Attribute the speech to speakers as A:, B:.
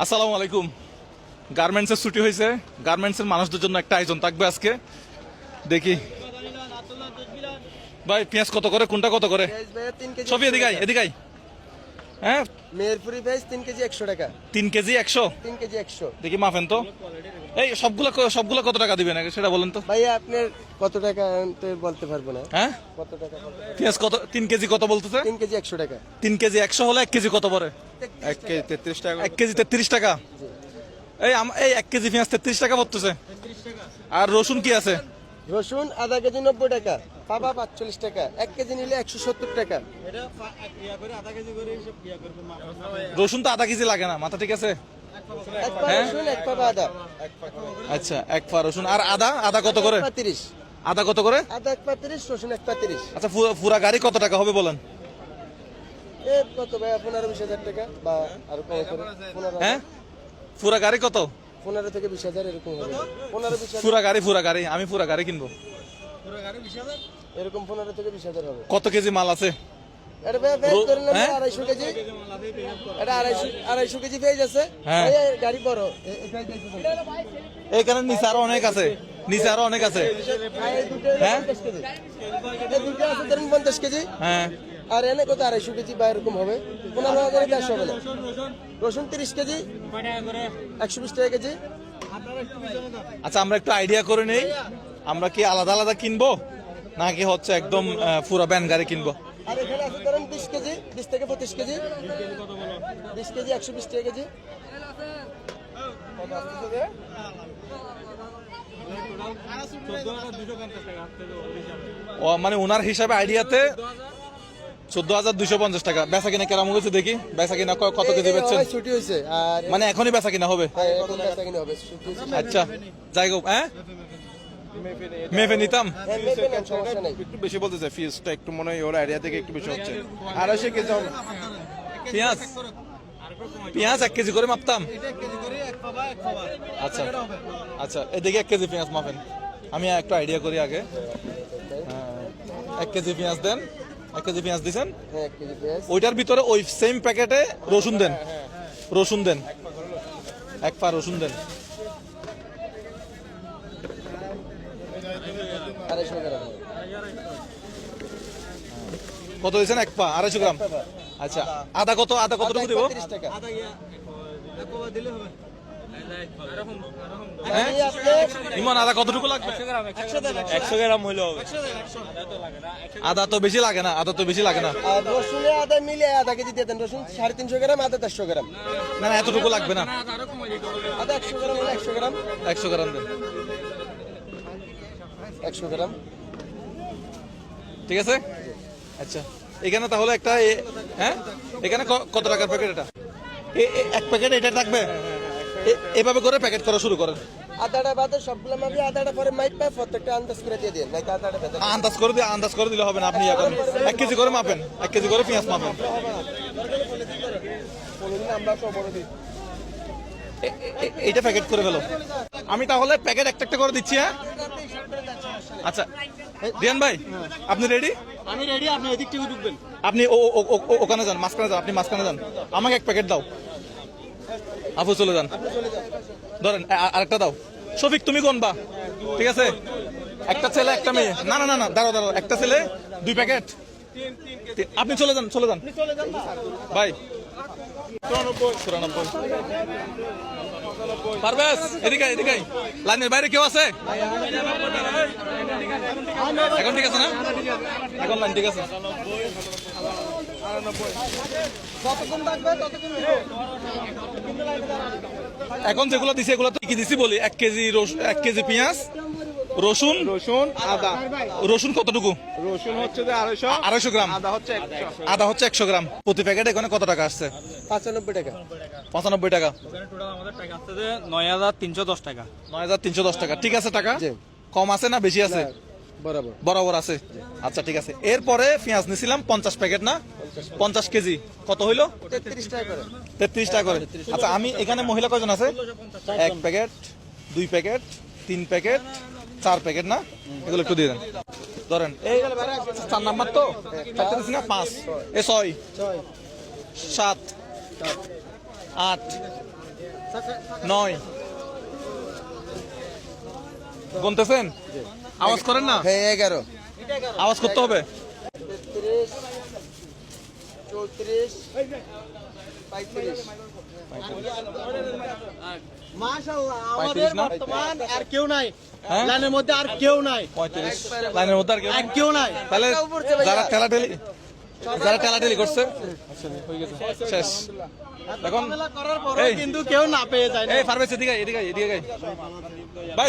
A: আসসালামু আলাইকুম। গার্মেন্টসের ছুটি হয়েছে, গার্মেন্টসের মানুষদের জন্য একটা আয়োজন থাকবে আজকে। দেখি ভাই পেঁয়াজ কত করে, কোনটা কত করে? সবই এদিকাই এদিকাই। হ্যাঁ,
B: মেহেরপুরি পেঁয়াজ 3 কেজি 100 টাকা।
A: 3 কেজি 100।
B: 3 কেজি 100।
A: দেখি মাফেন তো। এই সবগুলো কত টাকা দিবেন আগে সেটা বলেন তো।
B: ভাইয়া আপনার কত টাকা আনতে বলতে পারবো না।
A: হ্যাঁ,
B: কত টাকা?
A: পেঁয়াজ কত? 3 কেজি কত বলতেছে?
B: 3 কেজি 100 টাকা।
A: 3 কেজি 100 হলে 1 কেজি কত পড়ে?
B: 1 কেজি 33 টাকা।
A: 1 কেজি 33 টাকা। এই 1 কেজি পেঁয়াজ 33 টাকা পড়তেছে। আর রসুন কি আছে?
B: রসুন আধা কেজি 90 টাকা, পাবা 45 টাকা। 1 কেজি নিলে 170 টাকা।
A: রসুন তো আধা কেজি লাগে না, মাথা ঠিক আছে?
B: এক পা
A: হ্যাঁ?
B: রসুন, এক পাবা আদা।
A: আচ্ছা, 1 পা রসুন। আর আদা কত করে?
B: 30।
A: আদা কত করে?
B: আদা 1 পা 30, রসুন 1 পা 30।
A: আচ্ছা, পুরা গাড়ি কত টাকা হবে বলেন?
B: এ কত ভাইয়া? 15-20 হাজার টাকা বা আরো কম করে। 15।
A: হ্যাঁ, পুরা গাড়ি কত?
B: 15 থেকে 20 হাজার এরকম হবে। 15-20
A: পুরা গাড়ি আমি পুরা গাড়ি কিনবো।
B: এরকম 15 থেকে 20 হাজার হবে।
A: কত কেজি মাল আছে?
B: এটা ভাইয়া পেঁয়াজ ধরে নেন
A: হ্যাঁ?
B: 250 কেজি। এটা 250 কেজি পেঁয়াজ আছে।
A: হ্যাঁ।
B: ভাইয়া গাড়ি বড়। এটা
A: এখানে নিচে আরো অনেক আছে, নিচে আরো অনেক আছে।
B: এই দুটো
A: হ্যাঁ?
B: 50 কেজি। এই দুটো আছে ধরেন 50 কেজি।
A: হ্যাঁ,
B: আর এনে কত 250 কেজি বা এরকম হবে। 15,000 গ্যাস হবে না। রসুন 30 কেজি 120 টাকা কেজি।
A: আচ্ছা আমরা একটু আইডিয়া করে নেই, আমরা কি আলাদা আলাদা কিনবো নাকি হচ্ছে একদম পুরা ব্যান গাড়ি কিনবো?
B: আর এখানে আছে ধরেন 20 কেজি, 20 থেকে 25 কেজি। 20 কেজি 120 টাকা কেজি।
A: ও মানে ওনার হিসাবে আইডিয়াতে 14,250 টাকা। বেচা কিনা কেরাম হয়েছে দেখি, বেচা কিনা কত কেজি বেচছেন?
B: এই ছুটি হয়েছে আর
A: মানে এখনই বেচা কিনা হবে?
B: হ্যাঁ, এখন বেচা কিনা হবে। ছুটি হয়েছে।
A: আচ্ছা যাই হোক, হ্যাঁ মেপে নিতাম।
B: হ্যাঁ, মেপে নেন, সমস্যা নেই।
C: একটু বেশি বলতেছে, ফিজটা একটু মনে হয় ওর আইডিয়া থেকে একটু বেশি হচ্ছে। 250 কেজি হবে।
A: পেঁয়াজ 1 কেজি করে মাপতাম। আচ্ছা আচ্ছা, এদিকে 1 কেজি পেঁয়াজ মাপেন, আমি একটু আইডিয়া করি আগে। 1 কেজি পেঁয়াজ দেন। 1 কেজি পেঁয়াজ দিছেন।
B: হ্যাঁ, 1 কেজি পেঁয়াজ।
A: ওইটার ভিতরে ওই সেম প্যাকেটে রসুন দেন। রসুন দেন, 1 পা রসুন দেন।
B: 250 গ্রাম।
A: কত দিয়েছেন? 1 পা 250 গ্রাম। আচ্ছা, আদা কত? আদা কতটুকু দিব?
B: 30 টাকা।
A: হ্যাঁ?
B: এই আপনার
A: ইমন আদা কতটুকু লাগবে? 100 গ্রাম হইলো। আদা তো বেশি লাগে না, আদা তো বেশি লাগে না।
B: আর রসুনে আদা মিলে আধা কেজি দিয়ে দেন। রসুন 350 গ্রাম, আদা 150 গ্রাম।
A: না না, এতটুকু লাগবে না।
B: আদা 100 গ্রাম হলে 100 গ্রাম।
A: 100 গ্রাম দেন।
B: 100 গ্রাম।
A: ঠিক আছে। আচ্ছা, এখানে তাহলে একটা হ্যাঁ, এখানে কত টাকার প্যাকেট এটা? এক প্যাকেট এটা থাকবে। এভাবে করে প্যাকেট করা শুরু করেন।
B: আদাটা বাদে সবগুলো মাপি, আদাটা পরে মাইপা প্রত্যেকটা আন্দাজ করে দিয়ে দিন। নাকি আদাটা ভেতরে
A: আন্দাজ করে দিলে হবে না। আপনি এখন 1 কেজি করে মাপেন, 1 কেজি করে পেঁয়াজ মাপেন।
B: আমরা সব বড় দিই।
A: এইটা প্যাকেট করে ফেলো। আমি তাহলে প্যাকেট একটা একটা করে দিচ্ছি। হ্যাঁ, আচ্ছা রিয়ান ভাই, আপনি রেডি?
B: আমি রেডি, আপনি এদিক থেকে ঢুকবেন।
A: আপনি ওখানে যান, মাঝখানে যান। আপনি মাঝখানে যান, আমাকে 1 প্যাকেট দাও। আপু চলে যান, ধরেন আরেকটা দাও। শফিক তুমি কোনবা? ঠিক আছে, একটা ছেলে একটা মেয়ে। না না না না, দাঁড়াও, একটা ছেলে 2 প্যাকেট। আপনি চলে যান ভাই। 94। পারবেশ এদিকে। লাইনের বাইরে কেউ আছে? এখন ঠিক আছে না? এখন লাইন ঠিক আছে। এখন যেগুলো দিছি এগুলো তো কি দিছি বলি। 1 কেজি পেঁয়াজ, রসুন
C: আদা।
A: রসুন কতটুকু?
C: রসুন হচ্ছে যে
A: 250 গ্রাম।
C: আদা হচ্ছে 100।
A: আদা হচ্ছে 100 গ্রাম। প্রতি প্যাকেট এখানে কত টাকা আসছে?
B: 95 টাকা।
A: 95 টাকা।
D: টোটাল আমাদের টাকা আসছে যে 9,310 টাকা।
A: 9,310 টাকা। ঠিক আছে, টাকা
B: জি।
A: কম আছে না বেশি আছে?
B: বরাবর।
A: বরাবর আছে। আচ্ছা ঠিক আছে। এরপরে পেঁয়াজ নিছিলাম 50 প্যাকেট না? 50 কেজি কত হইলো?
B: 33 টাকা করে।
A: 33 টাকা করে। আচ্ছা, আমি এখানে মহিলা কয়জন আছে? 1 প্যাকেট, 2 প্যাকেট, 3 প্যাকেট, 4 প্যাকেট না? এগুলো একটু দিয়ে দেন। ধরেন এই 4 নাম্বার তো 4 না 5 6 7 8 9 গুনতেছেন? আওয়াজ করেন না,
B: হ্যাঁ 11
A: আওয়াজ করতে হবে।
B: 33 34 35
E: মাশাআল্লাহ
A: 35
E: আমাদের
A: না?
E: বর্তমান আর কেউ নাই
A: হ্যাঁ?
E: লাইনের মধ্যে আর কেউ নাই
A: 35 লাইনের মধ্যে আর কেউ
E: আর কেউ নাই
A: তাহলে যারা ঠেলাঠেলি করছে হয়ে গেছে, শেষ। এখন
E: করার পরেও
A: এই
E: কিন্তু কেউ না পেয়ে যায় না
A: এই ফার্মেসি এদিকে ভাই